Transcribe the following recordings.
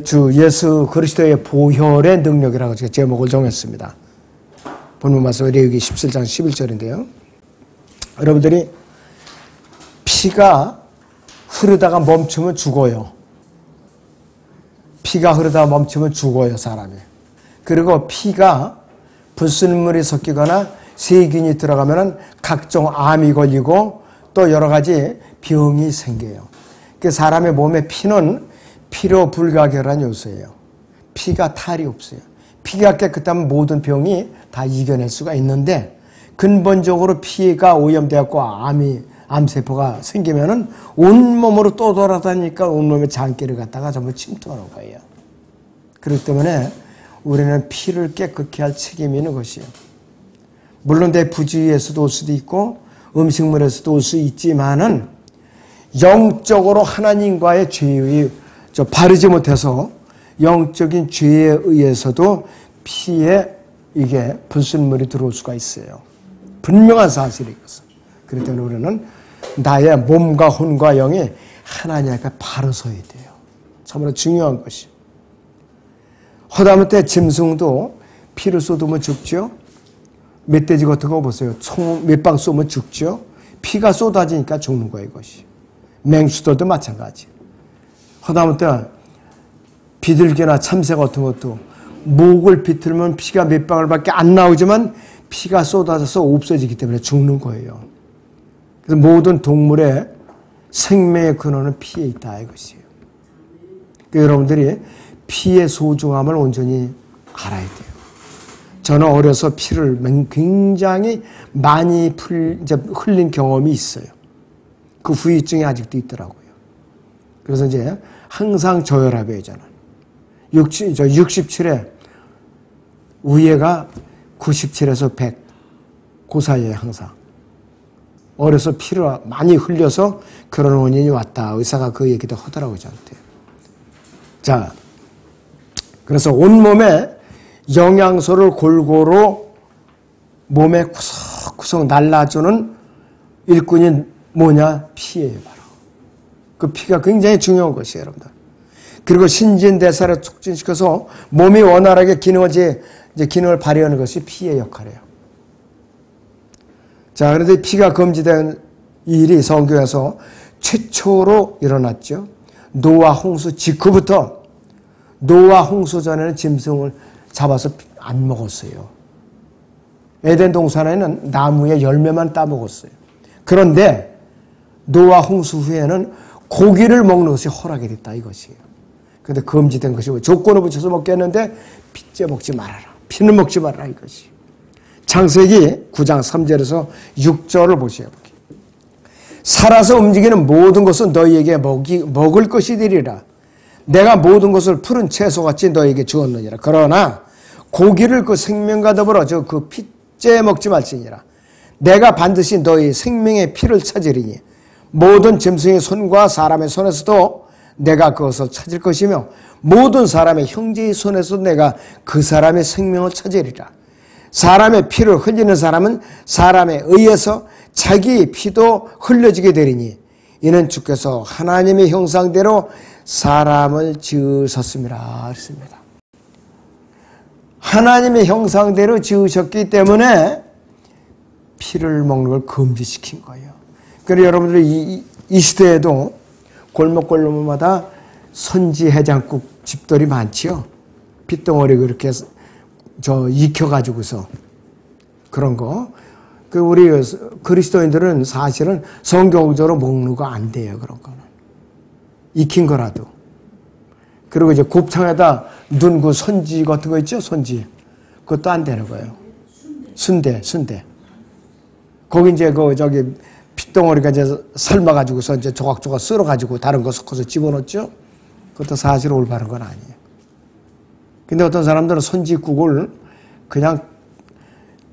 주 예수 그리스도의 보혈의 능력이라고 제가 제목을 정했습니다. 본문 말씀 레위기 17장 11절인데요. 여러분들이 피가 흐르다가 멈추면 죽어요. 피가 흐르다가 멈추면 죽어요, 사람이. 그리고 피가 불순물이 섞이거나 세균이 들어가면 각종 암이 걸리고 또 여러 가지 병이 생겨요. 그 사람의 몸에 피는 피로 불가결한 요소예요. 피가 탈이 없어요. 피가 깨끗하면 모든 병이 다 이겨낼 수가 있는데 근본적으로 피가 오염되었고 암세포가 생기면은 온몸으로 또 돌아다니니까 온몸에 장기를 갖다가 전부 침투하는 거예요. 그렇기 때문에 우리는 피를 깨끗게 할 책임이 있는 것이에요. 물론 내 부주의에서도 올 수도 있고 음식물에서도 올 수 있지만은 영적으로 하나님과의 죄의 바르지 못해서 영적인 죄에 의해서도 피에 이게 불순물이 들어올 수가 있어요. 분명한 사실이겠어. 그렇기 때문에 우리는 나의 몸과 혼과 영이 하나님 앞에 바로 서야 돼요. 참으로 중요한 것이. 허다못해 짐승도 피를 쏟으면 죽죠. 멧돼지 같은 거 보세요. 총 몇 방 쏘면 죽죠. 피가 쏟아지니까 죽는 거예요, 이것이. 맹수들도 마찬가지. 허다못해 비둘기나 참새 같은 것도 목을 비틀면 피가 몇 방울밖에 안 나오지만 피가 쏟아져서 없어지기 때문에 죽는 거예요. 그래서 모든 동물의 생명의 근원은 피에 있다 이것이에요. 그러니까 여러분들이 피의 소중함을 온전히 알아야 돼요. 저는 어려서 피를 굉장히 많이 흘린 경험이 있어요. 그 후유증이 아직도 있더라고요. 그래서 이제 항상 저혈압이에요, 저는. 67에 위에가 97에서 100, 그 사이에 항상. 어려서 피를 많이 흘려서 그런 원인이 왔다. 의사가 그 얘기도 하더라고요, 저한테. 자, 그래서 온몸에 영양소를 골고루 몸에 구석구석 날라주는 일꾼이 뭐냐? 피예요, 바로. 그 피가 굉장히 중요한 것이에요, 여러분들. 그리고 신진대사를 촉진시켜서 몸이 원활하게 기능을 발휘하는 것이 피의 역할이에요. 자, 그런데 피가 금지된 일이 성경에서 최초로 일어났죠. 노아 홍수 직후부터 노아 홍수 전에는 짐승을 잡아서 안 먹었어요. 에덴 동산에는 나무의 열매만 따먹었어요. 그런데 노아 홍수 후에는 고기를 먹는 것이 허락이 됐다 이것이에요. 그런데 금지된 것이 조건을 붙여서 먹겠는데 피째 먹지 말아라. 피는 먹지 말아라 이것이. 창세기 9장 3절에서 6절을 보세요. 살아서 움직이는 모든 것은 너희에게 먹을 것이 되리라. 내가 모든 것을 푸른 채소같이 너희에게 주었느니라. 그러나 고기를 그 생명과 더불어 그 피째 먹지 말지니라. 내가 반드시 너희 생명의 피를 찾으리니 모든 짐승의 손과 사람의 손에서도 내가 그것을 찾을 것이며 모든 사람의 형제의 손에서도 내가 그 사람의 생명을 찾으리라. 사람의 피를 흘리는 사람은 사람에 의해서 자기 피도 흘려지게 되리니 이는 주께서 하나님의 형상대로 사람을 지으셨음이라 했습니다. 하나님의 형상대로 지으셨기 때문에 피를 먹는 걸 금지시킨 거예요. 그래서 여러분들이 이 시대에도 골목골목마다 선지 해장국 집들이 많지요. 핏덩어리 그렇게 익혀가지고서 그런 거. 우리 그리스도인들은 사실은 성경적으로 먹는 거 안 돼요. 그런 거는. 익힌 거라도. 그리고 이제 곱창에다 넣은 그 선지 같은 거 있죠? 선지. 그것도 안 되는 거예요. 순대. 거기 이제 핏덩어리가 이제 삶아가지고서 이제 조각조각 썰어가지고 다른 거 섞어서 집어넣었죠? 그것도 사실 올바른 건 아니에요. 근데 어떤 사람들은 선지국을 그냥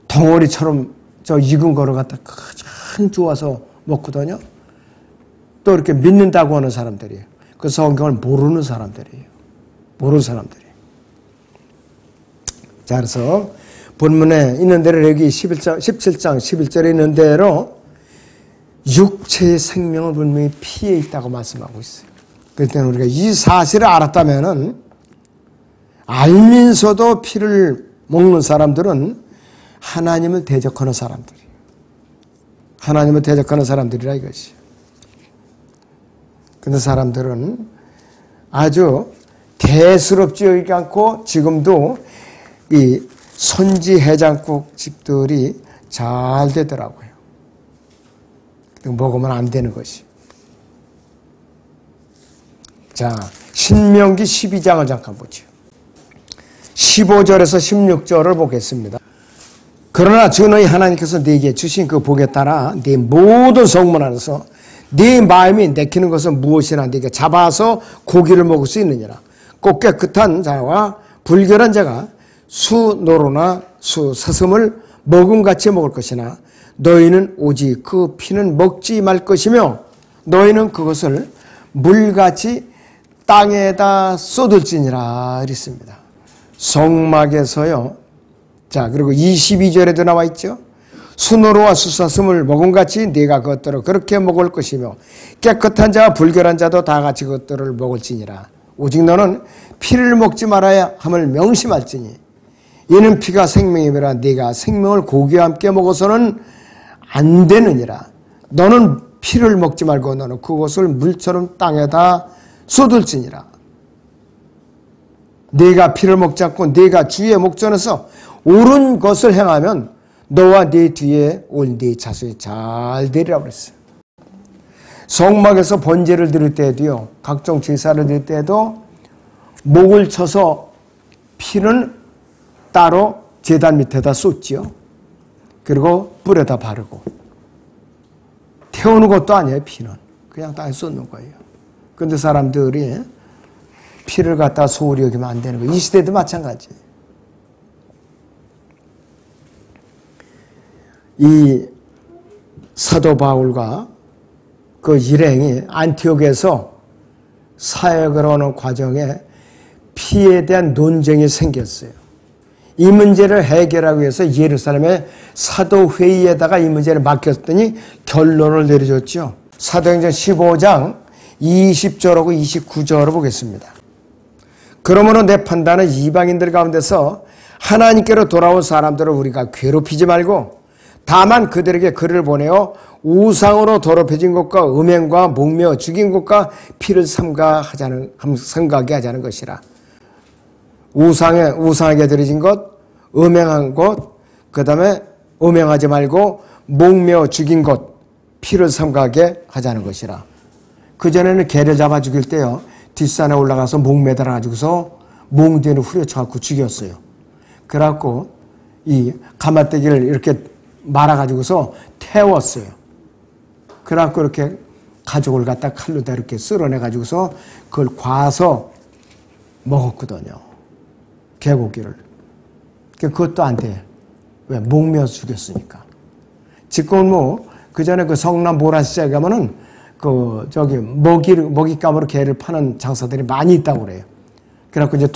덩어리처럼 익은 거를 갖다 가장 좋아서 먹거든요. 또 이렇게 믿는다고 하는 사람들이에요. 그 성경을 모르는 사람들이에요. 자, 그래서 본문에 있는 대로 레위기 17장 11절에 있는 대로 육체의 생명은 분명히 피에 있다고 말씀하고 있어요. 그럴 때는 우리가 이 사실을 알았다면은 알면서도 피를 먹는 사람들은 하나님을 대적하는 사람들이에요. 하나님을 대적하는 사람들이라 이것이. 근데 사람들은 아주 대수롭지 않고 지금도 이 선지 해장국 집들이 잘 되더라고요. 먹으면 안 되는 것이. 자, 신명기 12장을 잠깐 보죠. 15절에서 16절을 보겠습니다. 그러나 주 너희 하나님께서 네게 주신 그 복에 따라 네 모든 성문 안에서 네 마음이 내키는 것은 무엇이나 네게 잡아서 고기를 먹을 수 있느니라. 꼭 깨끗한 자와 불결한 자가 수노로나 수사슴을 먹음같이 먹을 것이나 너희는 오직 그 피는 먹지 말 것이며 너희는 그것을 물같이 땅에다 쏟을지니라 이랬습니다. 성막에서요. 자, 그리고 22절에도 나와 있죠. 수노로와 수사슴을 먹음같이 네가 그것들을 그렇게 먹을 것이며 깨끗한 자와 불결한 자도 다 같이 그것들을 먹을지니라. 오직 너는 피를 먹지 말아야 함을 명심할지니 이는 피가 생명이라 네가 생명을 고기와 함께 먹어서는 안 되느니라. 너는 피를 먹지 말고 너는 그것을 물처럼 땅에다 쏟을지니라. 네가 피를 먹지 않고 네가 주의 목전에서 옳은 것을 행하면 너와 네 뒤에 올 네 자손이 잘 되리라고 그랬어요. 성막에서 번제를 드릴 때도요, 각종 제사를 드릴 때도 목을 쳐서 피는 따로 제단 밑에다 쏟지요. 그리고 뿔에다 바르고. 태우는 것도 아니에요, 피는. 그냥 땅에 쏟는 거예요. 근데 사람들이 피를 갖다 소홀히 여기면 안 되는 거예요. 이 시대도 마찬가지예요. 이 사도 바울과 그 일행이 안티옥에서 사역을 하는 과정에 피에 대한 논쟁이 생겼어요. 이 문제를 해결하기 위해서 예루살렘의 사도회의에다가 이 문제를 맡겼더니 결론을 내려줬죠. 사도행전 15장 20절하고 29절을 보겠습니다. 그러므로 내 판단은 이방인들 가운데서 하나님께로 돌아온 사람들을 우리가 괴롭히지 말고 다만 그들에게 글을 보내어 우상으로 더럽혀진 것과 음행과 목매어 죽인 것과 피를 삼가게 하자는 것이라. 우상에게 드려진 것, 음행한 것, 그 다음에 음행하지 말고 목매어 죽인 것, 피를 삼가게 하자는 것이라. 그전에는 개를 잡아 죽일 때요, 뒷산에 올라가서 목 매달아 가지고서 몽둥이를 후려쳐갖고 죽였어요. 그래갖고 이 가마떼기를 이렇게 말아가지고서 태웠어요. 그래갖고 이렇게 가족을 갖다 칼로다 이렇게 쓸어내가지고서 그걸 과서 먹었거든요. 개고기를. 그것도 안 돼. 왜? 목매어 죽였으니까. 지금은 뭐, 그 전에 그 성남 모라시장에 가면은 먹잇감으로 개를 파는 장사들이 많이 있다고 그래요. 그래갖고 이제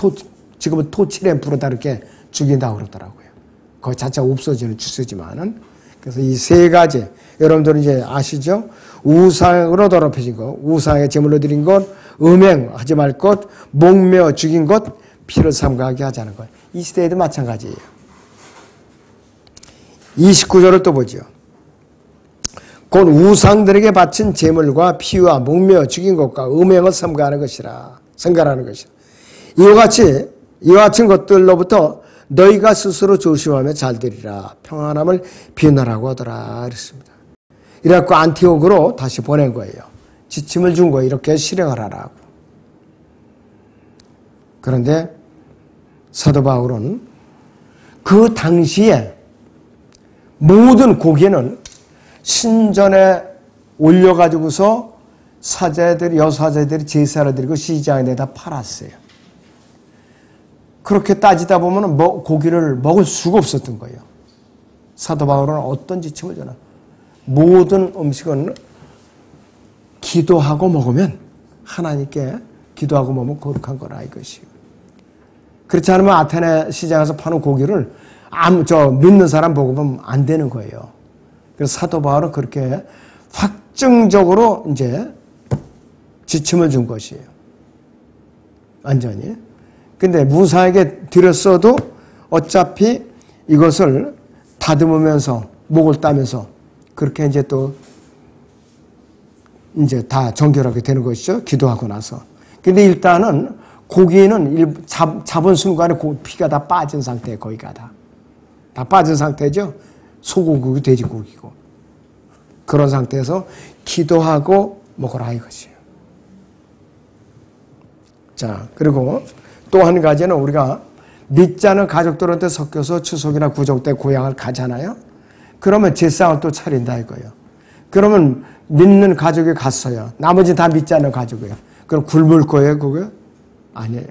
지금은 토치램프로 다 이렇게 죽인다고 그러더라고요. 거기 자체가 없어지는 주스지만은. 그래서 이 세 가지, 여러분들은 이제 아시죠? 우상으로 더럽혀진 것, 우상에 제물로 드린 것, 음행하지 말 것, 목매어 죽인 것, 피를 삼가게 하자는 것. 이 시대에도 마찬가지예요. 29절을 또 보죠. 곧 우상들에게 바친 제물과 피와 목매어 죽인 것과 음행을 삼가하는 것이라. 이와 같은 것들로부터 너희가 스스로 조심하며 잘 되리라. 평안함을 비난하고 하더라. 그랬습니다. 이래갖고 안티옥으로 다시 보낸 거예요. 지침을 준 거예요. 이렇게 실행을 하라고. 그런데 사도 바울은 그 당시에 모든 고기는 신전에 올려가지고서 여사제들이 제사를 드리고 시장에 내다 팔았어요. 그렇게 따지다 보면 고기를 먹을 수가 없었던 거예요. 사도 바울은 어떤 지침을 주나? 모든 음식은 기도하고 먹으면 하나님께 기도하고 먹으면 거룩한 거라 이것이요. 그렇지 않으면 아테네 시장에서 파는 고기를 믿는 사람 보고 보면 안 되는 거예요. 그래서 사도 바울은 그렇게 확정적으로 이제 지침을 준 것이에요. 완전히. 근데 무사하게 드렸어도 어차피 이것을 다듬으면서 목을 따면서 그렇게 이제 또 이제 다 정결하게 되는 것이죠. 기도하고 나서. 근데 일단은 고기는 잡은 순간에 피가 다 빠진 상태에 거기가 다 빠진 상태죠. 소고기고 돼지고기고. 그런 상태에서 기도하고 먹으라 이것이에요. 자, 그리고 또 한 가지는 우리가 믿지 않은 가족들한테 섞여서 추석이나 구정 때 고향을 가잖아요. 그러면 제상을 또 차린다 이거예요. 그러면 믿는 가족이 갔어요. 나머지 다 믿지 않는 가족이에요. 그럼 굶을 거예요, 그거? 아니에요.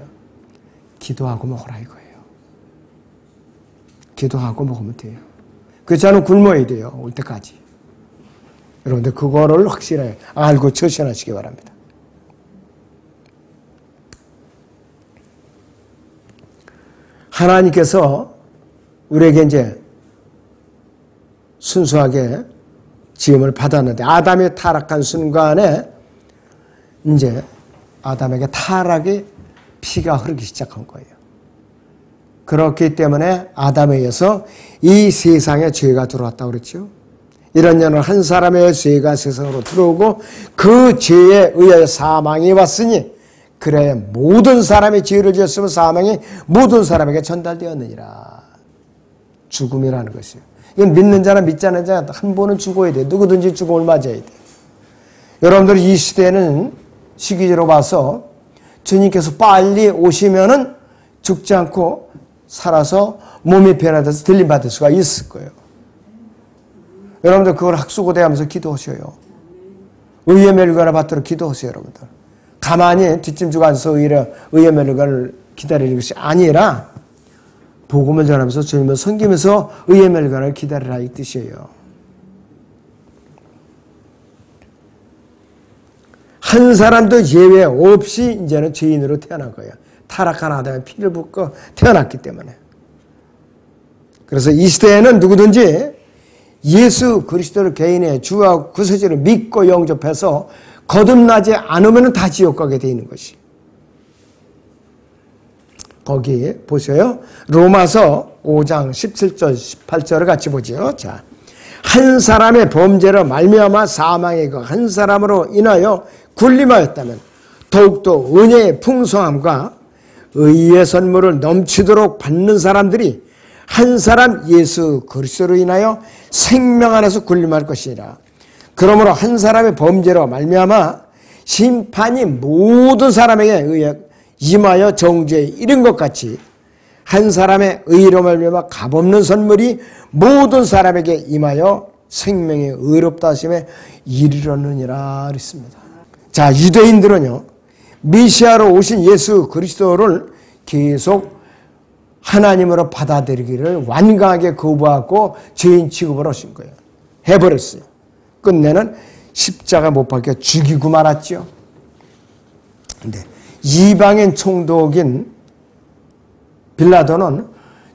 기도하고 먹으라 이거예요. 기도하고 먹으면 돼요. 그렇지 않으면 굶어야 돼요, 올 때까지. 여러분들 그거를 확실하게 알고 처신하시기 바랍니다. 하나님께서 우리에게 이제 순수하게 지음을 받았는데 아담이 타락한 순간에 이제 아담에게 타락의 피가 흐르기 시작한 거예요. 그렇기 때문에 아담에 의해서 이 세상에 죄가 들어왔다고 그랬죠. 이런 년은 한 사람의 죄가 세상으로 들어오고 그 죄에 의하여 사망이 왔으니 그래 모든 사람이 죄를 지었으면 사망이 모든 사람에게 전달되었느니라. 죽음이라는 것이에요. 이건 믿는 자나 믿지 않는 자 한 번은 죽어야 돼. 누구든지 죽음을 맞아야 돼. 여러분들 이 시대는 시기적으로 봐서 주님께서 빨리 오시면은 죽지 않고 살아서 몸이 변화돼서 들림받을 수가 있을 거예요. 여러분들 그걸 학수고대하면서 기도하셔요. 의의 멸관을 받도록 기도하세요, 여러분들. 가만히 뒷짐지고 앉아서 의의 멸관을 기다리는 것이 아니라 복음을 전하면서 주님을 섬기면서 의의 멸관을 기다리라 이 뜻이에요. 한 사람도 예외 없이 이제는 죄인으로 태어난 거예요. 타락한 아담의 피를 붓고 태어났기 때문에. 그래서 이 시대에는 누구든지 예수 그리스도를 개인의 주와 구세주를 믿고 영접해서 거듭나지 않으면 다 지옥 가게 되어 있는 것이. 거기 보세요. 로마서 5장 17절 18절을 같이 보죠. 자, 한 사람의 범죄로 말미암아 사망의 그 한 사람으로 인하여 굴림하였다면 더욱더 은혜의 풍성함과 의의 선물을 넘치도록 받는 사람들이 한 사람 예수 그리스도로 인하여 생명 안에서 굴림할 것이니라. 그러므로 한 사람의 범죄로 말미암아 심판이 모든 사람에게 의해 임하여 정죄에 이른 것 같이 한 사람의 의로 말미암아 값없는 선물이 모든 사람에게 임하여 생명의 의롭다 하심에 이르렀느니라 그랬습니다. 자, 유대인들은요 메시아로 오신 예수 그리스도를 계속 하나님으로 받아들이기를 완강하게 거부하고 죄인 취급을 하신 거예요. 해버렸어요. 끝내는 십자가 못 박혀 죽이고 말았죠. 근데 이방인 총독인 빌라도는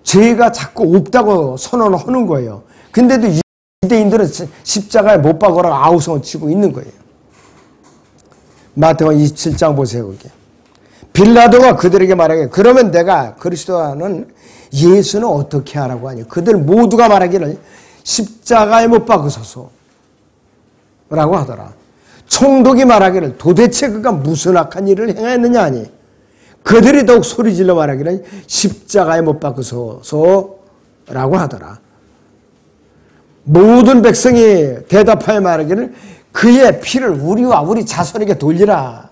죄가 자꾸 없다고 선언을 하는 거예요. 근데도 유대인들은 십자가에 못 박으라고 아우성을 치고 있는 거예요. 마태복음 27장 보세요. 거기. 빌라도가 그들에게 말하기를 그러면 내가 그리스도는 예수는 어떻게 하라고 하니 그들 모두가 말하기를 십자가에 못 박으소서 라고 하더라. 총독이 말하기를 도대체 그가 무슨 악한 일을 행하였느냐 하니 그들이 더욱 소리질러 말하기를 십자가에 못 박으소서 라고 하더라. 모든 백성이 대답하여 말하기를 그의 피를 우리와 우리 자손에게 돌리라.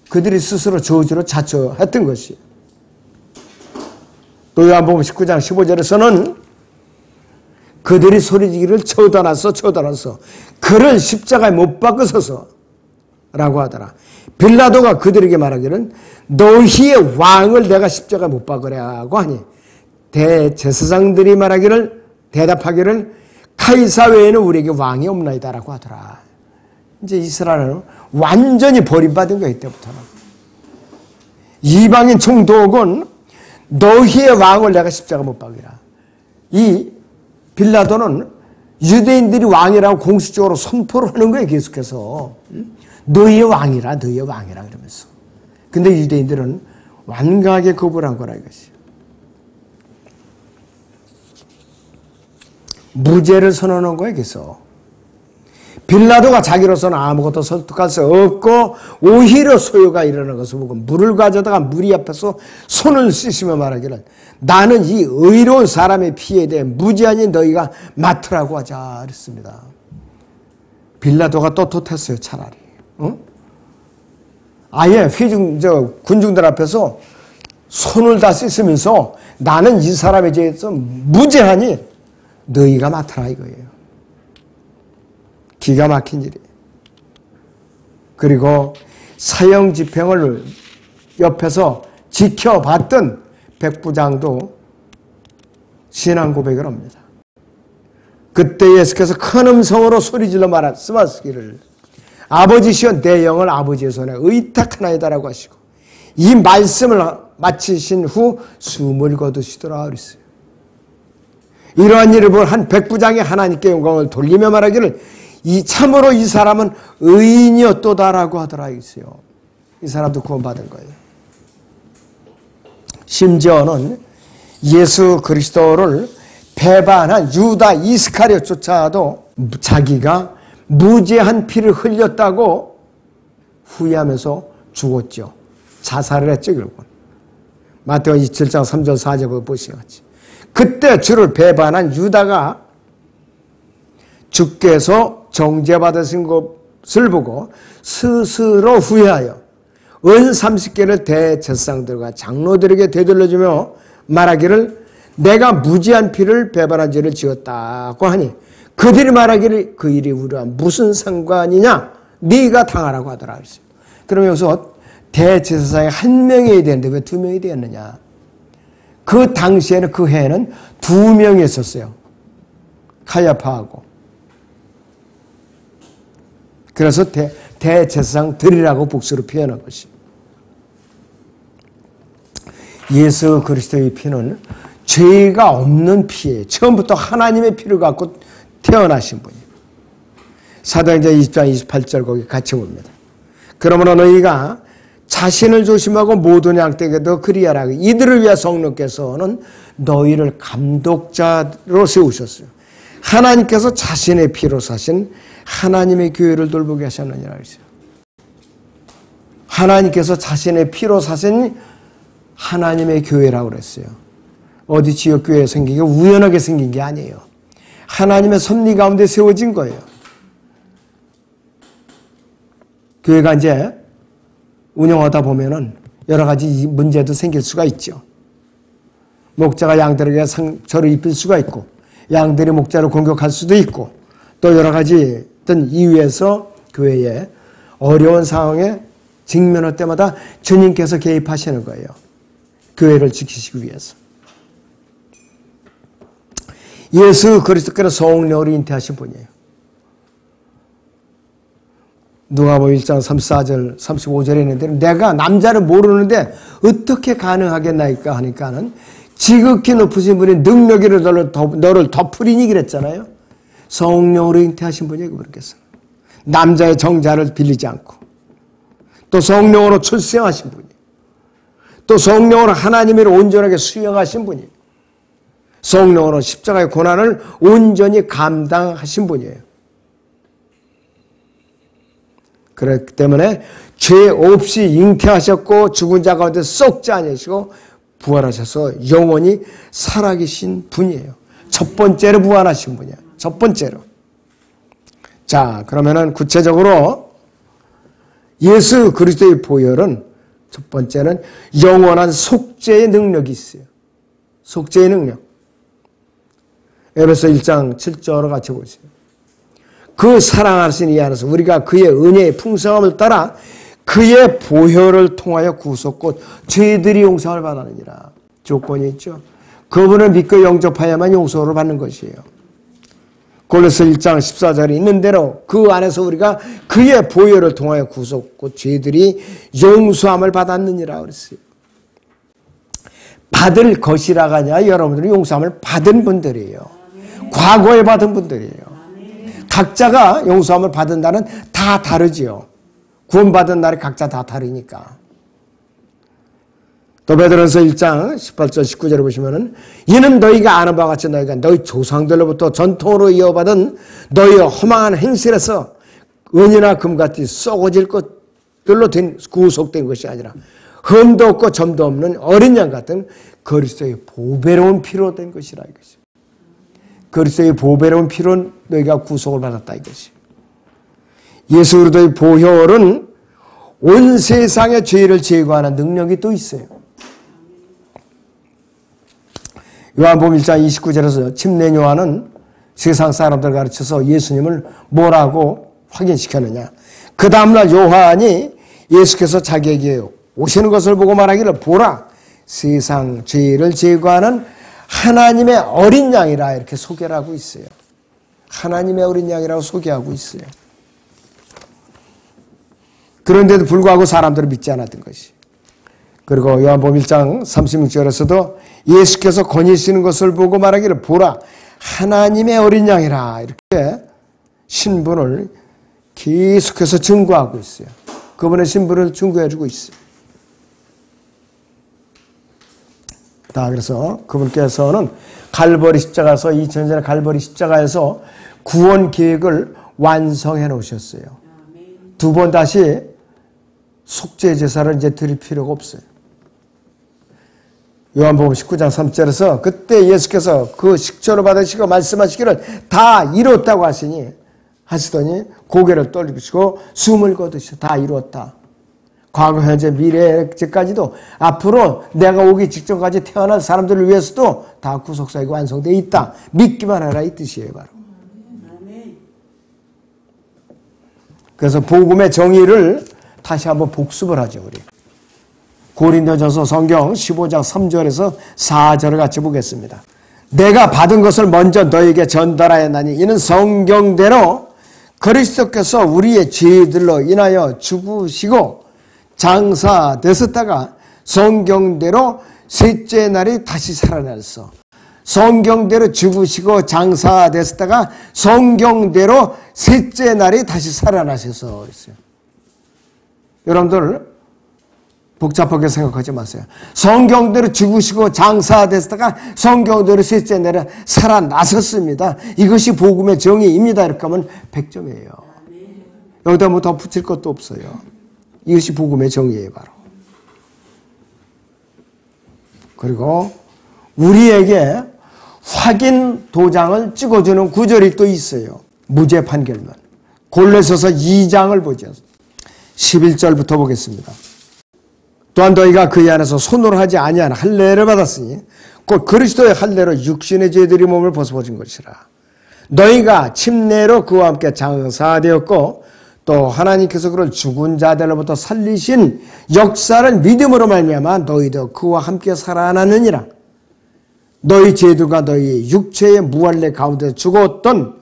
그들이 스스로 저주로 자처했던 것이. 또 요한복음 19장 15절에서는 그들이 소리지기를 쳐다놨어 그를 십자가에 못 박으소서 라고 하더라. 빌라도가 그들에게 말하기를 너희의 왕을 내가 십자가에 못 박으라고 하니 대제사장들이 대답하기를 카이사 외에는 우리에게 왕이 없나이다 라고 하더라. 이제 이스라엘은 완전히 버림받은 거예요. 이때부터는. 이방인 총독은 너희의 왕을 내가 십자가 못 박으라. 이 빌라도는 유대인들이 왕이라고 공식적으로 선포를 하는 거예요. 계속해서. 너희의 왕이라 너희의 왕이라 그러면서. 근데 유대인들은 완강하게 거부를 한 거라 이것이요. 무죄를 선언한 거예요. 그래서 빌라도가 자기로서는 아무것도 설득할 수 없고 오히려 소요가 일어나는 것을 보고 물을 가져다가 무리 앞에서 손을 씻으며 말하기를 나는 이 의로운 사람의 피에 대해 무죄하니 너희가 맡으라고 하자 그랬습니다. 빌라도가 떳떳했어요. 차라리. 응? 아예 군중들 앞에서 손을 다 씻으면서 나는 이 사람에 대해서 무죄하니 너희가 맡아라 이거예요. 기가 막힌 일이에요. 그리고 사형 집행을 옆에서 지켜봤던 백부장도 신앙 고백을 합니다. 그때 예수께서 큰 음성으로 소리질러 말씀하시기를 아버지시여 내 영을 아버지의 손에 의탁하나이다라고 하시고 이 말씀을 마치신 후 숨을 거두시더라 그랬어요. 이러한 일을 본 한 백부장이 하나님께 영광을 돌리며 말하기를 참으로 이 사람은 의인이었도다라고 하더라 했어요. 이 사람도 구원받은 거예요. 심지어는 예수 그리스도를 배반한 유다 이스카리ot조차도 자기가 무죄한 피를 흘렸다고 후회하면서 죽었죠. 자살을 했죠. 결국은. 마태복음 27장 3절 4절 보시겠지. 그때 주를 배반한 유다가 주께서 정죄받으신 것을 보고 스스로 후회하여 은 30개를 대제사장들과 장로들에게 되돌려주며 말하기를 내가 무죄한 피를 배반한 죄를 지었다고 하니 그들이 말하기를 그 일이 우리와 무슨 상관이냐 네가 당하라고 하더라 그랬어요. 그러면 여기서 대제사장이 한 명이 되는데 왜 두 명이 되었느냐. 그 당시에는 그 해에는 두 명이 있었어요. 카야파하고. 그래서 대제사장들이라고 복수로 표현한 것이. 예수 그리스도의 피는 죄가 없는 피예요. 처음부터 하나님의 피를 갖고 태어나신 분이에요. 사도행전 20장 28절 거기 같이 봅니다. 그러므로 너희가 자신을 조심하고 모든 양떼에게도 그리하라. 이들을 위해 성령께서는 너희를 감독자로 세우셨어요. 하나님께서 자신의 피로 사신 하나님의 교회를 돌보게 하셨느니라 그랬어요. 하나님께서 자신의 피로 사신 하나님의 교회라고 그랬어요. 어디 지역교회에 생긴 게 우연하게 생긴 게 아니에요. 하나님의 섭리 가운데 세워진 거예요. 교회가 이제 운영하다 보면은 여러 가지 문제도 생길 수가 있죠. 목자가 양들에게 상처를 입힐 수가 있고, 양들이 목자를 공격할 수도 있고, 또 여러 가지 어떤 이유에서 교회에 어려운 상황에 직면할 때마다 주님께서 개입하시는 거예요. 교회를 지키시기 위해서. 예수 그리스도께서 성령으로 잉태하신 분이에요. 누가복음 1장 34절 35절에 있는데 내가 남자를 모르는데 어떻게 가능하겠나이까 하니까는 지극히 높으신 분이 능력으로 너를 덮으리니 그랬잖아요. 성령으로 잉태하신 분이에요. 그분께서. 남자의 정자를 빌리지 않고 또 성령으로 출생하신 분이에요. 또 성령으로 하나님을 온전하게 수용하신 분이에요. 성령으로 십자가의 고난을 온전히 감당하신 분이에요. 그렇기 때문에 죄 없이 잉태하셨고 죽은 자 가운데 썩지 아니하시고 부활하셔서 영원히 살아계신 분이에요. 첫 번째로 부활하신 분이에요. 첫 번째로. 자, 그러면은 구체적으로 예수 그리스도의 보혈은 첫 번째는 영원한 속죄의 능력이 있어요. 속죄의 능력. 에베소 1장 7절을 같이 보세요. 그 사랑하신 이 안에서 우리가 그의 은혜의 풍성함을 따라 그의 보혈을 통하여 구속 곧 죄들이 용서를 받았느니라. 조건이 있죠. 그분을 믿고 영접하야만 용서를 받는 것이에요. 골로새 1장 14절에 있는 대로 그 안에서 우리가 그의 보혈을 통하여 구속 곧 죄들이 용서함을 받았느니라 그랬어요. 받을 것이라가 아니라 여러분들은 용서함을 받은 분들이에요. 과거에 받은 분들이에요. 각자가 용서함을 받은다는 다 다르지요. 구원받은 날이 각자 다 다르니까. 또 베드로전서 1장 18절 19절에 보시면은 이는 너희가 아는 바와 같이 너희가 너희 조상들로부터 전통으로 이어받은 너희의 허망한 행실에서 은이나 금같이 썩어질 것들로 구속된 것이 아니라 흠도 없고 점도 없는 어린 양 같은 그리스도의 보배로운 피로 된 것이라 이것이. 그리스도의 보배로운 피로 너희가 구속을 받았다 이것이. 예수 그리스도의 보혈은 온 세상의 죄를 제거하는 능력이 또 있어요. 요한복음 1장 29절에서 침례 요한은 세상 사람들 가르쳐서 예수님을 뭐라고 확인시켰느냐. 그 다음날 요한이 예수께서 자기에게 오시는 것을 보고 말하기를 보라 세상 죄를 제거하는 하나님의 어린 양이라 이렇게 소개를 하고 있어요. 하나님의 어린 양이라고 소개하고 있어요. 그런데도 불구하고 사람들은 믿지 않았던 것이. 그리고 요한복음 1장 36절에서도 예수께서 거니시는 것을 보고 말하기를 보라 하나님의 어린 양이라 이렇게 신분을 계속해서 증거하고 있어요. 그분의 신분을 증거해주고 있어요. 그래서 그분께서는 갈보리 십자가에서 2000년 전에 갈보리 십자가에서 구원 계획을 완성해 놓으셨어요. 두 번 다시 속죄 제사를 이제 드릴 필요가 없어요. 요한복음 19장 3절에서 그때 예수께서 그 식초를 받으시고 말씀하시기를 다 이뤘다고 하시더니 고개를 떨리시고 숨을 거두시고 다 이뤘다. 과거, 현재, 미래까지도 앞으로 내가 오기 직전까지 태어난 사람들을 위해서도 다 구속사역이 완성되어 있다. 믿기만 하라 이 뜻이에요. 바로. 그래서 복음의 정의를 다시 한번 복습을 하죠. 우리 고린도전서 성경 15장 3절에서 4절을 같이 보겠습니다. 내가 받은 것을 먼저 너에게 전달하였나니 이는 성경대로 그리스도께서 우리의 죄들로 인하여 죽으시고 장사되셨다가 성경대로 셋째 날이 다시 살아났어. 성경대로 죽으시고 장사되셨다가 성경대로 셋째 날이 다시 살아나셔서 있어요. 여러분들 복잡하게 생각하지 마세요. 성경대로 죽으시고 장사되셨다가 성경대로 셋째 날에 살아나셨습니다. 이것이 복음의 정의입니다. 이렇게 하면 100점이에요. 여기다 뭐 더 붙일 것도 없어요. 이것이 복음의 정의예요. 바로. 그리고 우리에게 확인 도장을 찍어주는 구절이 또 있어요. 무죄 판결문. 골로새서 2장을 보죠. 11절부터 보겠습니다. 또한 너희가 그의 안에서 손으로 하지 아니한 할례를 받았으니 곧 그리스도의 할례로 육신의 죄들이 몸을 벗어버린 것이라. 너희가 침례로 그와 함께 장사되었고 또 하나님께서 그를 죽은 자들로부터 살리신 역사를 믿음으로 말미암아 너희도 그와 함께 살아나느니라. 너희 죄들과 너희 육체의 무할례 가운데 죽었던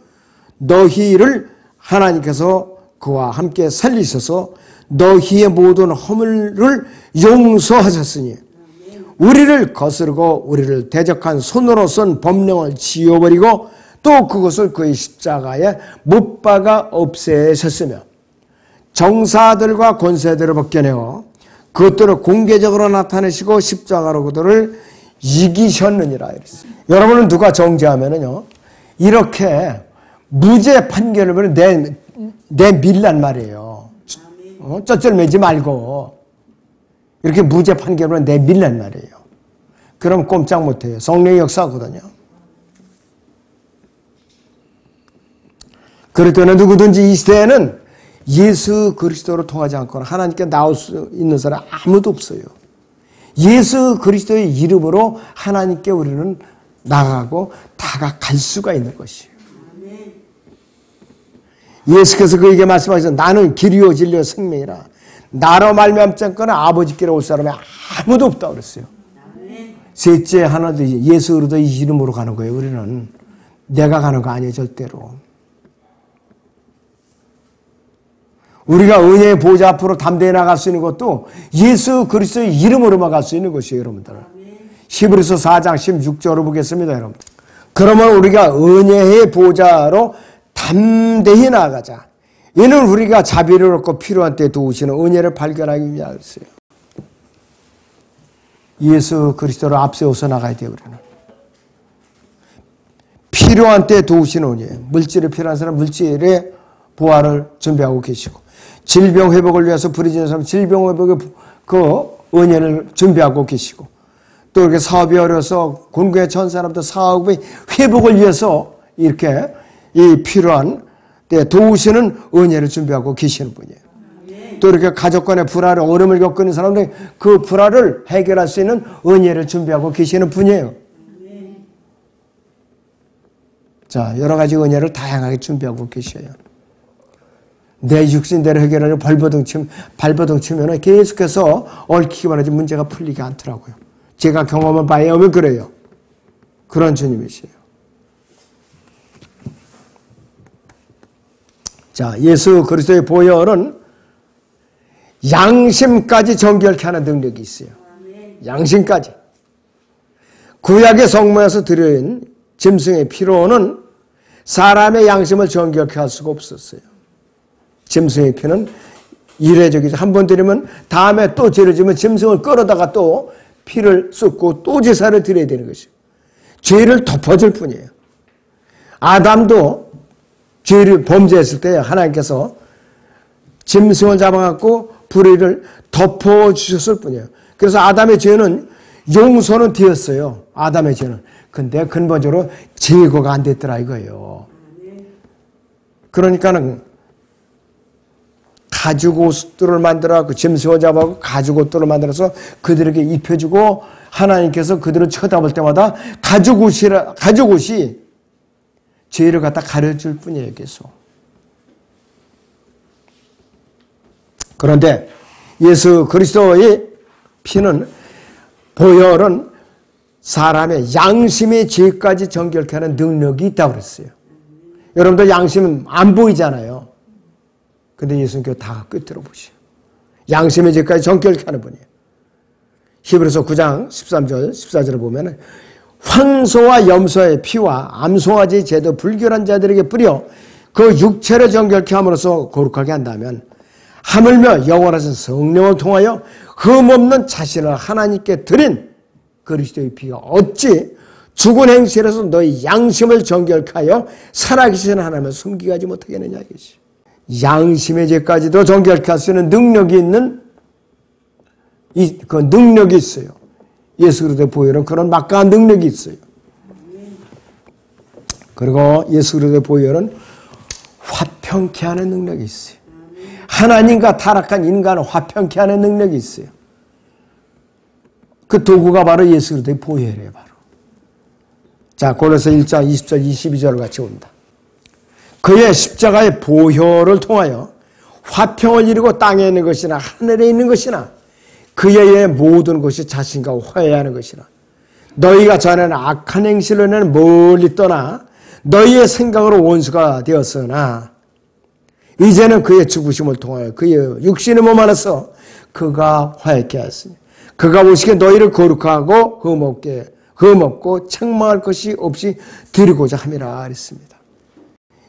너희를 하나님께서 그와 함께 살리셔서 너희의 모든 허물을 용서하셨으니 우리를 거스르고 우리를 대적한 손으로 쓴 법령을 지워버리고 또 그것을 그의 십자가에 못 박아 없애셨으며 정사들과 권세들을 벗겨내어 그것들을 공개적으로 나타내시고 십자가로 그들을 이기셨느니라. 이랬어요. 여러분은 누가 정죄하면은요 이렇게 무죄 판결을 내밀란 말이에요. 쩌쩔매지 말고 이렇게 무죄 판결을 내밀란 말이에요. 그럼 꼼짝 못해요. 성령의 역사거든요. 그럴 때는 누구든지 이 시대에는 예수 그리스도로 통하지 않거나 하나님께 나올 수 있는 사람 아무도 없어요. 예수 그리스도의 이름으로 하나님께 우리는 나가고 다가갈 수가 있는 것이에요. 예수께서 그에게 말씀하셔서 나는 길이요 진리요 생명이라. 나로 말미암지 않거나 아버지께로 올 사람이 아무도 없다고 그랬어요. 셋째 하나도 예수 그리스도의 이름으로 가는 거예요. 우리는 내가 가는 거 아니에요. 절대로. 우리가 은혜의 보좌 앞으로 담대히 나갈 수 있는 것도 예수 그리스도의 이름으로만 갈 수 있는 것이에요. 여러분들. 히브리서 4장 16절을 보겠습니다. 여러분. 그러면 우리가 은혜의 보좌로 담대히 나아가자. 이는 우리가 자비를 얻고 필요한 때 도우시는 은혜를 발견하기 위하였어요. 예수 그리스도를 앞세워서 나가야 돼요. 우리는. 필요한 때 도우시는 은혜. 물질이 필요한 사람 물질의 부활을 준비하고 계시고, 질병 회복을 위해서 부르짖는 사람 질병 회복의 그 은혜를 준비하고 계시고, 또 이렇게 사업이 어려서 곤고에 처한 사람들 사업의 회복을 위해서 이렇게 이 필요한 때 도우시는 은혜를 준비하고 계시는 분이에요. 또 이렇게 가족 간의 불화를 어려움을 겪는 사람들 그 불화를 해결할 수 있는 은혜를 준비하고 계시는 분이에요. 자, 여러 가지 은혜를 다양하게 준비하고 계셔요. 내 육신대로 해결하려고 발버둥 치면 계속해서 얽히기만 하지 문제가 풀리지 않더라고요. 제가 경험한 바에 의하면 그래요. 그런 주님이세요. 자, 예수 그리스도의 보혈은 양심까지 정결케 하는 능력이 있어요. 양심까지. 구약의 성모에서 드린 짐승의 피로는 사람의 양심을 정결케 할 수가 없었어요. 짐승의 피는 이례적이죠. 한 번 드리면 다음에 또 죄를 지면 짐승을 끌어다가 또 피를 쏟고 또 제사를 드려야 되는 것이에요. 죄를 덮어줄 뿐이에요. 아담도 죄를 범죄했을 때 하나님께서 짐승을 잡아갖고 불의를 덮어주셨을 뿐이에요. 그래서 아담의 죄는 용서는 되었어요. 아담의 죄는. 근데 근본적으로 제거가 안 됐더라 이거예요. 그러니까는 가죽옷들을 만들어 짐승을 잡아서 가죽옷들을 만들어서 그들에게 입혀주고 하나님께서 그들을 쳐다볼 때마다 가죽옷이 죄를 갖다 가려줄 뿐이에요. 계속. 그런데 예수 그리스도의 피는 보혈은 사람의 양심의 죄까지 정결케 하는 능력이 있다고 그랬어요. 여러분들 양심은 안 보이잖아요. 근데 예수님께서 다 꿰뚫어 보시오. 양심의 죄까지 정결케 하는 분이에요. 히브리서 9장 13절 14절을 보면 황소와 염소의 피와 암송아지 제도 불결한 자들에게 뿌려 그 육체를 정결케 함으로써 거룩하게 한다면 하물며 영원하신 성령을 통하여 흠없는 자신을 하나님께 드린 그리스도의 피가 어찌 죽은 행실에서 너희 양심을 정결케 하여 살아계신 하나님을 숨기게 하지 못하겠느냐 이것이. 양심의 죄까지도 정결케 할 수 있는 능력이 있는 그 능력이 있어요. 예수 그리스도의 보혈은 그런 막강한 능력이 있어요. 그리고 예수 그리스도의 보혈은 화평케 하는 능력이 있어요. 하나님과 타락한 인간을 화평케 하는 능력이 있어요. 그 도구가 바로 예수 그리스도의 보혈이에요. 바로. 자, 골로새 1장 20절 22절을 같이 봅니다. 그의 십자가의 보혈을 통하여 화평을 이루고 땅에 있는 것이나 하늘에 있는 것이나 그의 모든 것이 자신과 화해하는 것이나 너희가 전에는 악한 행실로 인해 멀리 떠나 너희의 생각으로 원수가 되었으나 이제는 그의 죽으심을 통하여 그의 육신의 몸 안에서 그가 화해케 하였으니 그가 오시기에 너희를 거룩하고 흠없고 책망할 것이 없이 드리고자 함이라 그랬습니다.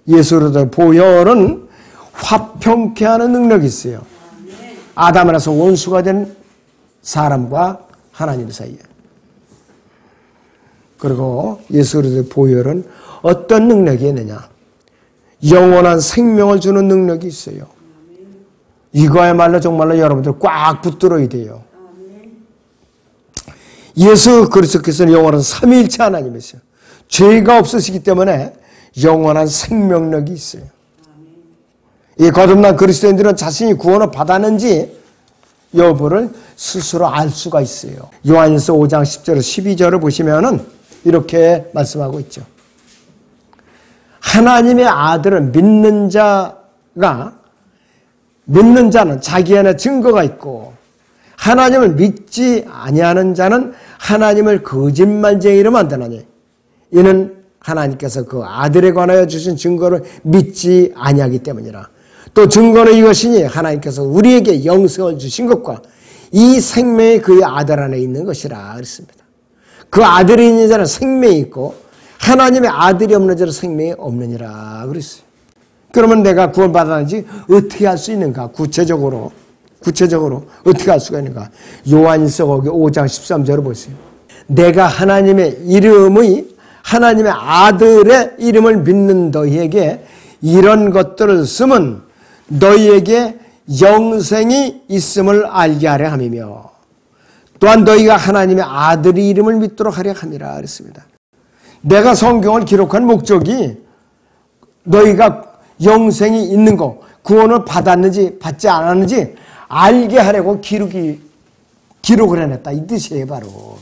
예수 그리스도의 보혈은 화평케 하는 능력이 있어요. 아담 안에서 원수가 된 사람과 하나님 사이에. 그리고 예수 그리스도의 보혈은 어떤 능력이 있느냐? 영원한 생명을 주는 능력이 있어요. 이거야말로 정말로 여러분들 꽉 붙들어야 돼요. 예수 그리스도께서는 영원한 삼위일체 하나님이세요. 죄가 없으시기 때문에 영원한 생명력이 있어요. 이 거듭난 그리스도인들은 자신이 구원을 받았는지 여부를 스스로 알 수가 있어요. 요한일서 5장 10절 12절을 보시면은 이렇게 말씀하고 있죠. 하나님의 아들을 믿는 자는 자기 안에 증거가 있고 하나님을 믿지 아니하는 자는 하나님을 거짓말쟁이로 만드나니 이는 하나님께서 그 아들에 관하여 주신 증거를 믿지 아니하기 때문이라. 또 증거는 이것이니 하나님께서 우리에게 영생을 주신 것과 이 생명이 그의 아들 안에 있는 것이라 그랬습니다. 그 아들이 있는 자는 생명이 있고 하나님의 아들이 없는 자는 생명이 없느니라 그랬어요. 그러면 내가 구원받았는지 어떻게 할 수 있는가? 구체적으로 어떻게 할 수가 있는가? 요한일서 거기 5장 13절을 보세요. 내가 하나님의 아들의 이름을 믿는 너희에게 이런 것들을 쓰면 너희에게 영생이 있음을 알게 하려 함이며 또한 너희가 하나님의 아들의 이름을 믿도록 하려 함이라 그랬습니다. 내가 성경을 기록한 목적이 너희가 영생이 있는 거, 구원을 받았는지 받지 않았는지 알게 하려고 기록을 해냈다. 이 뜻이에요, 바로.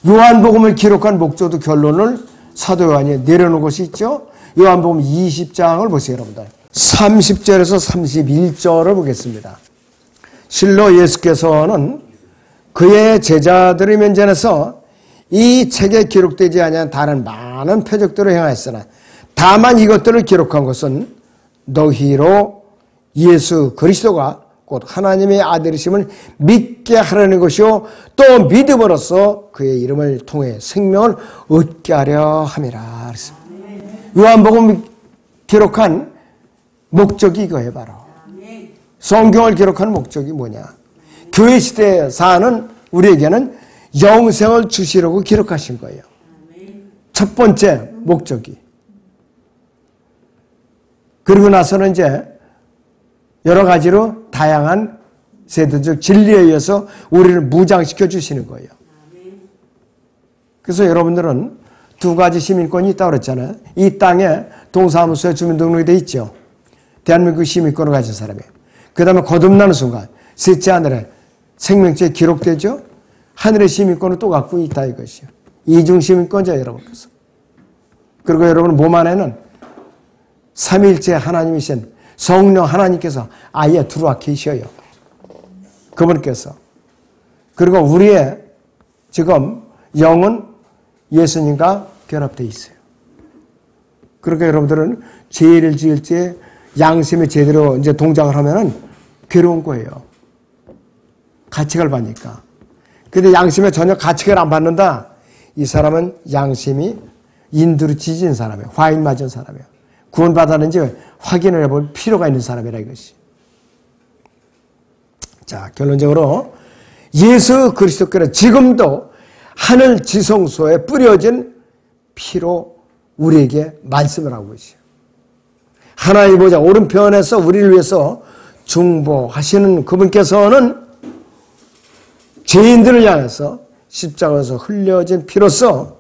요한복음을 기록한 목적도 결론을 사도 요한이 내려놓은 것이 있죠. 요한복음 20장을 보세요, 여러분들. 30절에서 31절을 보겠습니다. 실로 예수께서는 그의 제자들의 면전에서 이 책에 기록되지 아니한 다른 많은 표적들을 행하였으나 다만 이것들을 기록한 것은 너희로 예수 그리스도가 곧 하나님의 아들이심을 믿게 하려는 것이요 또 믿음으로써 그의 이름을 통해 생명을 얻게 하려 함이라 그랬습니다. 요한복음 기록한 목적이 이거예요, 바로. 성경을 기록한 목적이 뭐냐? 교회 시대에 사는 우리에게는 영생을 주시려고 기록하신 거예요. 첫 번째 목적이. 그리고 나서는 이제 여러 가지로 다양한 세대적 진리에 의해서 우리를 무장시켜 주시는 거예요. 그래서 여러분들은 두 가지 시민권이 있다고 그랬잖아요. 이 땅에 동사무소에 주민등록이 돼 있죠. 대한민국 시민권을 가진 사람이에요. 그 다음에 거듭나는 순간 셋째 하늘에 생명체에 기록되죠. 하늘의 시민권을 또 갖고 있다 이것이요. 이중 시민권자 여러분께서. 그리고 여러분 몸 안에는 삼위일체 하나님이신 성령 하나님께서 아예 들어와 계셔요. 그분께서. 그리고 우리의 지금 영은 예수님과 결합되어 있어요. 그러니까 여러분들은 죄를 지을 때 양심이 제대로 이제 동작을 하면은 괴로운 거예요. 가책을 받으니까. 근데 양심에 전혀 가책을 안 받는다. 이 사람은 양심이 인두로 지진 사람이에요. 화인 맞은 사람이에요. 구원받았는지 확인을 해볼 필요가 있는 사람이라 이것이. 자, 결론적으로 예수 그리스도께는 지금도 하늘 지성소에 뿌려진 피로 우리에게 말씀을 하고 계시죠. 하나님 보좌 오른편에서 우리를 위해서 중보하시는 그분께서는 죄인들을 향해서 십자가에서 흘려진 피로써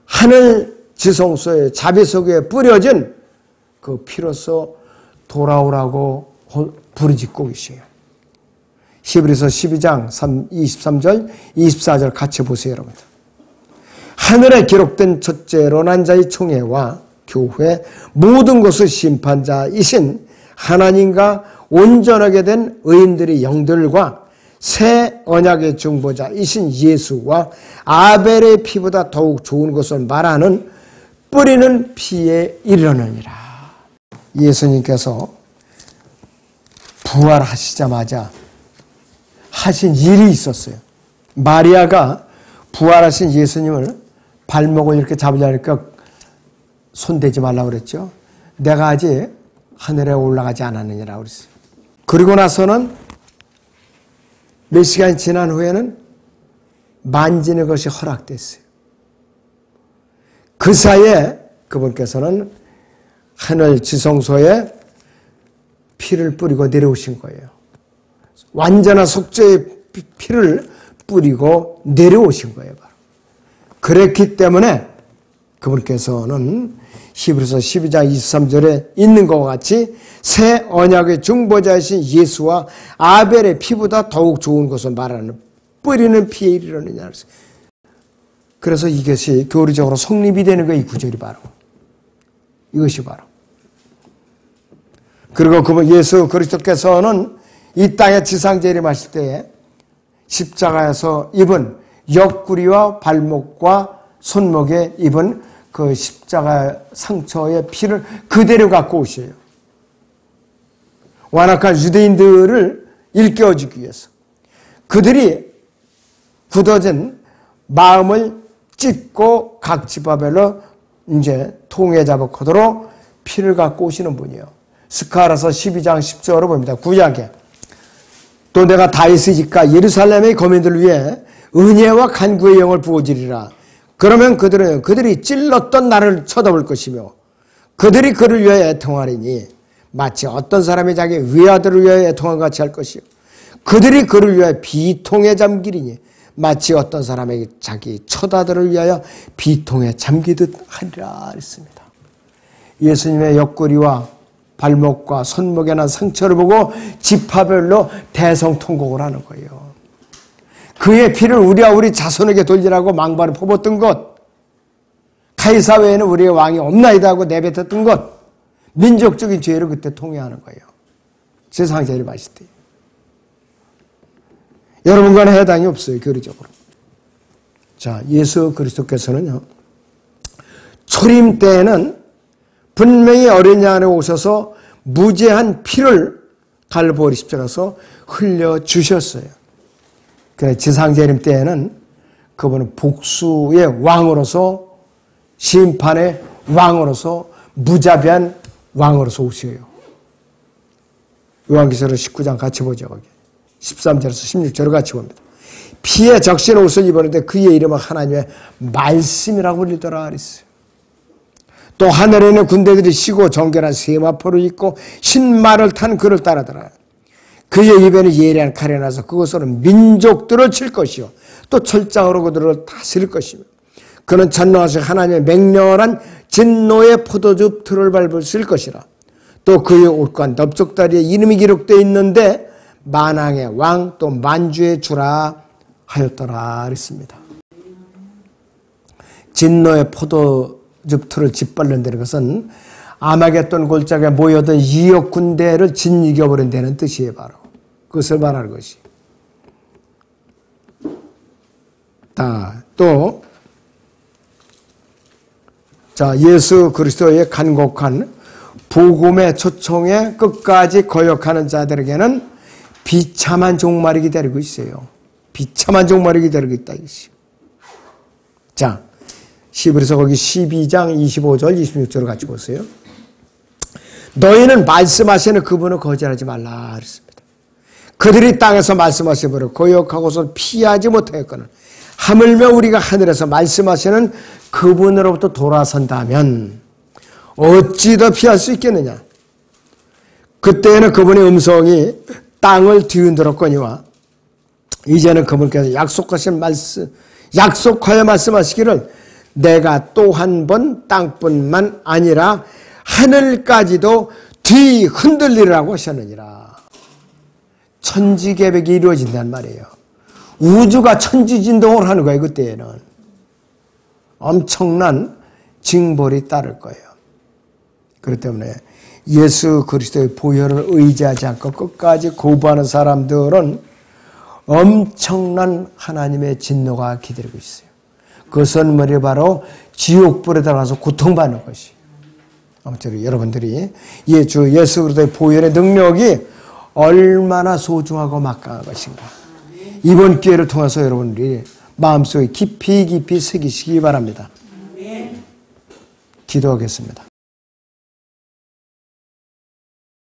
하늘 지성소의 자비석에 뿌려진 그 피로써 돌아오라고 부르짖고 계셔요. 히브리서 12장 23절 24절 같이 보세요, 여러분들. 하늘에 기록된 첫째 일어난 자의 총회와 교회 모든 것의 심판자이신 하나님과 온전하게 된 의인들의 영들과 새 언약의 중보자이신 예수와 아벨의 피보다 더욱 좋은 것을 말하는 뿌리는 피에 이르느니라. 예수님께서 부활하시자마자 하신 일이 있었어요. 마리아가 부활하신 예수님을 발목을 이렇게 잡으려니까 손대지 말라고 그랬죠. 내가 아직 하늘에 올라가지 않았느니라고 그랬어요. 그리고 나서는 몇 시간이 지난 후에는 만지는 것이 허락됐어요. 그 사이에 그분께서는 하늘 지성소에 피를 뿌리고 내려오신 거예요. 완전한 속죄의 피를 뿌리고 내려오신 거예요. 바로. 그랬기 때문에 그분께서는 히브리서 12장 23절에 있는 것과 같이 새 언약의 중보자이신 예수와 아벨의 피보다 더욱 좋은 것을 말하는 뿌리는 피에 이르느냐. 그래서 이것이 교리적으로 성립이 되는 거예요. 이 구절이 바로. 이것이 바로. 그리고 그분 예수 그리스도께서는 이 땅에 지상재림하실 때에 십자가에서 입은 옆구리와 발목과 손목에 입은 그 십자가 상처의 피를 그대로 갖고 오셔요. 완악한 유대인들을 일깨워주기 위해서. 그들이 굳어진 마음을 찢고 각지바벨로 이제 통해 잡고도록 피를 갖고 오시는 분이요. 스가랴서 12장 10절로 봅니다. 구약에 또 내가 다윗의 집과 예루살렘의 거민들을 위해 은혜와 간구의 영을 부어주리라. 그러면 그들이 찔렀던 나를 쳐다볼 것이며 그들이 그를 위하여 애통하리니 마치 어떤 사람이 자기 외아들을 위하여 애통한 같이 할 것이요 그들이 그를 위하여 비통에 잠기리니 마치 어떤 사람에게 자기 처자들을 위하여 비통에 잠기듯 하리라 했습니다. 예수님의 옆구리와 발목과 손목에 난 상처를 보고 지파별로 대성통곡을 하는 거예요. 그의 피를 우리와 우리 자손에게 돌리라고 망발을 퍼붓던 것, 가이사 외에는 우리의 왕이 없나이다 하고 내뱉었던 것, 민족적인 죄를 그때 통회하는 거예요. 세상 제일 맛있을 때. 여러분과는 해당이 없어요, 교리적으로. 자, 예수 그리스도께서는요, 초림 때에는 분명히 어린 양 안에 오셔서 무죄한 피를 갈보리 십자가에서 흘려주셨어요. 그래, 지상재림 때에는 그분은 복수의 왕으로서, 심판의 왕으로서, 무자비한 왕으로서 오셔요. 요한계시록 19장 같이 보죠. 거기 13절에서 16절을 같이 봅니다. 피에 적신 옷을 입었는데 그의 이름은 하나님의 말씀이라고 불리더라 그랬어요. 또 하늘에 있는 군대들이 쉬고 정결한 세마포를 입고 흰말을 탄 그를 따르더라. 그의 입에는 예리한 칼이 나서 그것으로 민족들을 칠 것이요 또 철장으로 그들을 다스릴 것이며 그는 전능하신 하나님의 맹렬한 진노의 포도즙 틀을 밟으실 것이라. 또 그의 옷과 넓적다리에 이름이 기록되어 있는데 만왕의 왕 또 만주의 주라 하였더라 그랬습니다. 진노의 포도즙 틀을 짓밟는다는 것은 아마겟돈 골짜기에 모여든 2억 군대를 진이겨버린다는 뜻이에요. 바로 그것을 말하는 것이. 또 자, 예수 그리스도의 간곡한 복음의 초청에 끝까지 거역하는 자들에게는 비참한 종말이 기다리고 있어요. 비참한 종말이 기다리고 있다. 자, 히브리서 거기 12장 25절 26절을 같이 보세요. 너희는 말씀하시는 그분을 거절하지 말라 그랬습니다. 그들이 땅에서 말씀하신 분을 거역하고서 피하지 못하였거늘 하물며 우리가 하늘에서 말씀하시는 그분으로부터 돌아선다면 어찌 더 피할 수 있겠느냐. 그때에는 그분의 음성이 땅을 뒤흔들었거니와 이제는 그분께서 약속하여 말씀하시기를 내가 또 한 번 땅뿐만 아니라 하늘까지도 뒤흔들리라고 하셨느니라. 천지개벽이 이루어진단 말이에요. 우주가 천지진동을 하는 거예요. 그때에는 엄청난 징벌이 따를 거예요. 그렇기 때문에 예수 그리스도의 보혈을 의지하지 않고 끝까지 거부하는 사람들은 엄청난 하나님의 진노가 기다리고 있어요. 그 선물이 바로 지옥불에 들어가서 고통받는 것이. 아무튼 여러분들이 예수 그리스도의 보혈의 능력이 얼마나 소중하고 막강한 것인가. 이번 기회를 통해서 여러분들이 마음속에 깊이 새기시기 바랍니다. 기도하겠습니다.